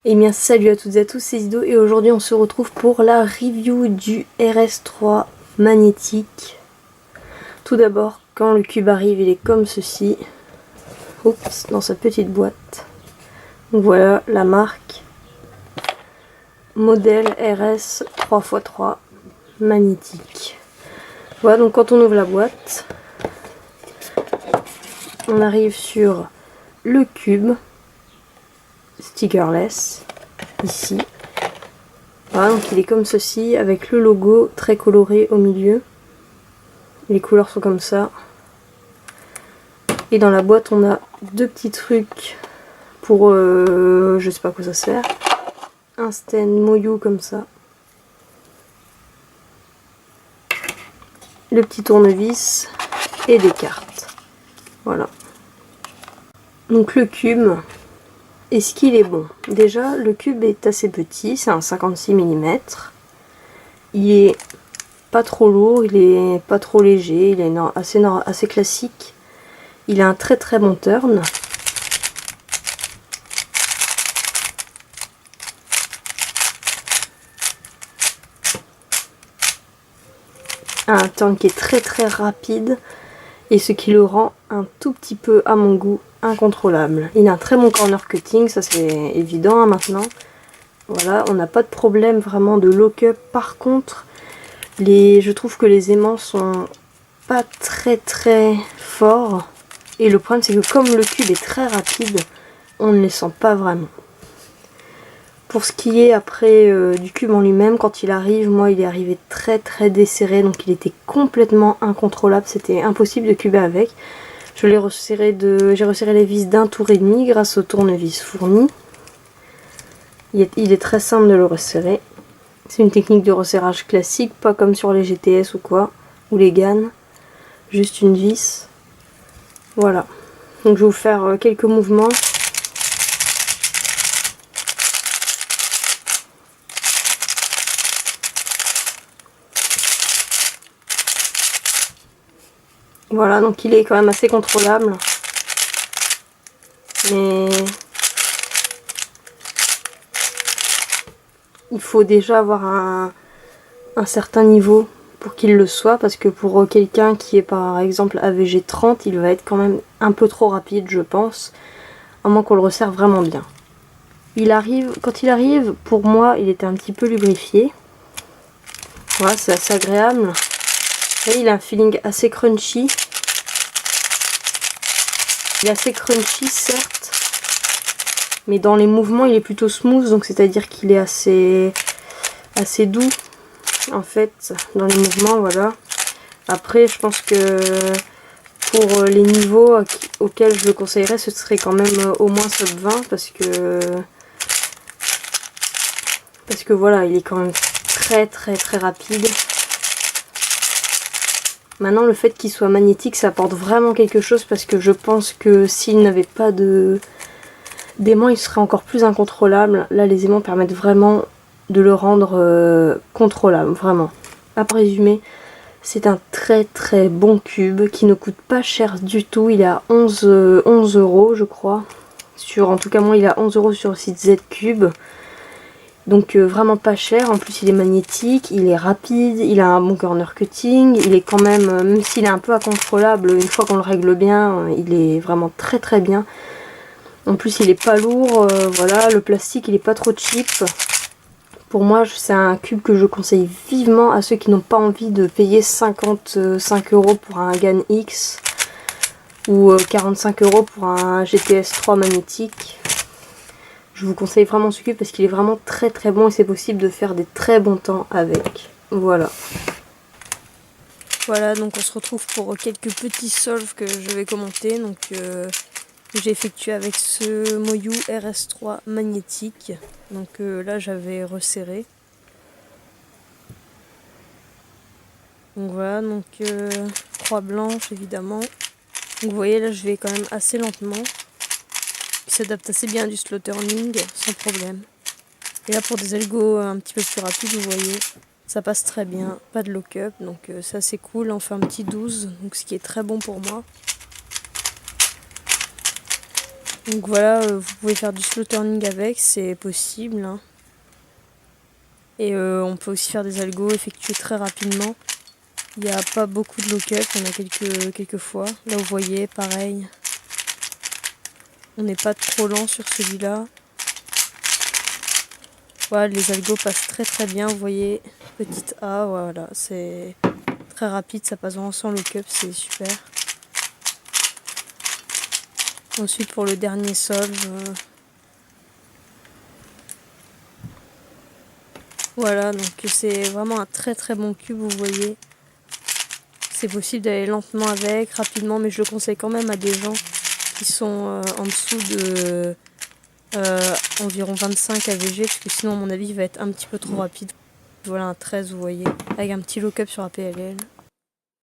Et bien salut à toutes et à tous, c'est Zido et aujourd'hui on se retrouve pour la review du RS3 magnétique. Tout d'abord, quand le cube arrive, il est comme ceci. Oups, dans sa petite boîte. Donc voilà la marque. Modèle RS 3x3 magnétique. Voilà, donc quand on ouvre la boîte, on arrive sur le cube stickerless ici. Voilà, donc il est comme ceci avec le logo très coloré au milieu. Les couleurs sont comme ça. Et dans la boîte on a deux petits trucs pour je sais pas à quoi ça sert. Un stand Moyu comme ça. Le petit tournevis et des cartes. Voilà. Donc le cube, est-ce qu'il est bon? Déjà le cube est assez petit, c'est un 56 mm. Il est pas trop lourd, il est pas trop léger, il est assez classique. Il a un très très bon turn. Un turn qui est très très rapide et ce qui le rend un tout petit peu à mon goût incontrôlable. Il a un très bon corner cutting, ça c'est évident hein, maintenant. Voilà, on n'a pas de problème vraiment de lock-up. Par contre, je trouve que les aimants sont pas très très forts. Et le problème c'est que comme le cube est très rapide, on ne les sent pas vraiment. Pour ce qui est après du cube en lui-même, quand il arrive, moi il est arrivé très très desserré, donc il était complètement incontrôlable, c'était impossible de cuber avec. J'ai resserré les vis d'un tour et demi grâce au tournevis fourni. Il est très simple de le resserrer. C'est une technique de resserrage classique, pas comme sur les GTS ou quoi, ou les GAN. Juste une vis. Voilà. Donc je vais vous faire quelques mouvements. Voilà, donc il est quand même assez contrôlable. Mais il faut déjà avoir un certain niveau pour qu'il le soit, parce que pour quelqu'un qui est par exemple AVG 30, il va être quand même un peu trop rapide, je pense, à moins qu'on le resserre vraiment bien. Quand il arrive, pour moi, il était un petit peu lubrifié. Voilà, c'est assez agréable. Et il a un feeling assez crunchy. Il est assez crunchy, certes, mais dans les mouvements, il est plutôt smooth, donc c'est-à-dire qu'il est assez doux, en fait, dans les mouvements, voilà. Après, je pense que pour les niveaux auxquels je le conseillerais, ce serait quand même au moins sub 20, parce que voilà, il est quand même très très très rapide. Maintenant, le fait qu'il soit magnétique, ça apporte vraiment quelque chose, parce que je pense que s'il n'avait pas d'aimant, il serait encore plus incontrôlable. Là, les aimants permettent vraiment de le rendre contrôlable, vraiment. À résumer, c'est un très très bon cube qui ne coûte pas cher du tout. Il est à 11 €, je crois. En tout cas, moi, il est à 11 € sur le site Z-Cube. Donc vraiment pas cher, en plus il est magnétique, il est rapide, il a un bon corner cutting, il est quand même s'il est un peu incontrôlable, une fois qu'on le règle bien, il est vraiment très très bien. En plus il est pas lourd, voilà, le plastique il est pas trop cheap. Pour moi c'est un cube que je conseille vivement à ceux qui n'ont pas envie de payer 55 € pour un GAN X ou 45 € pour un GTS 3 magnétique. Je vous conseille vraiment ce cube parce qu'il est vraiment très très bon et c'est possible de faire des très bons temps avec. Voilà. Voilà, donc on se retrouve pour quelques petits solves que je vais commenter. Donc j'ai effectué avec ce Moyu RS3 magnétique. Donc là j'avais resserré. Donc voilà, donc croix blanche évidemment. Donc vous voyez là je vais quand même assez lentement. Il s'adapte assez bien du slow turning sans problème. Et là pour des algos un petit peu plus rapides, vous voyez, ça passe très bien, pas de lock-up, donc ça c'est cool. On fait un petit 12, donc ce qui est très bon pour moi. Donc voilà, vous pouvez faire du slow turning avec, c'est possible. Hein. Et on peut aussi faire des algos effectués très rapidement. Il n'y a pas beaucoup de lock-up, on a quelques fois. Là vous voyez, pareil. On n'est pas trop lent sur celui-là. Voilà, les algos passent très très bien, vous voyez. Petite A, voilà, c'est très rapide, ça passe vraiment sans lock-up, c'est super. Ensuite pour le dernier solve, voilà, donc c'est vraiment un très très bon cube, vous voyez. C'est possible d'aller lentement avec, rapidement, mais je le conseille quand même à des gens qui sont en dessous de environ 25 AVG, parce que sinon à mon avis il va être un petit peu trop rapide. Voilà un 13, vous voyez, avec un petit lock-up sur APLL.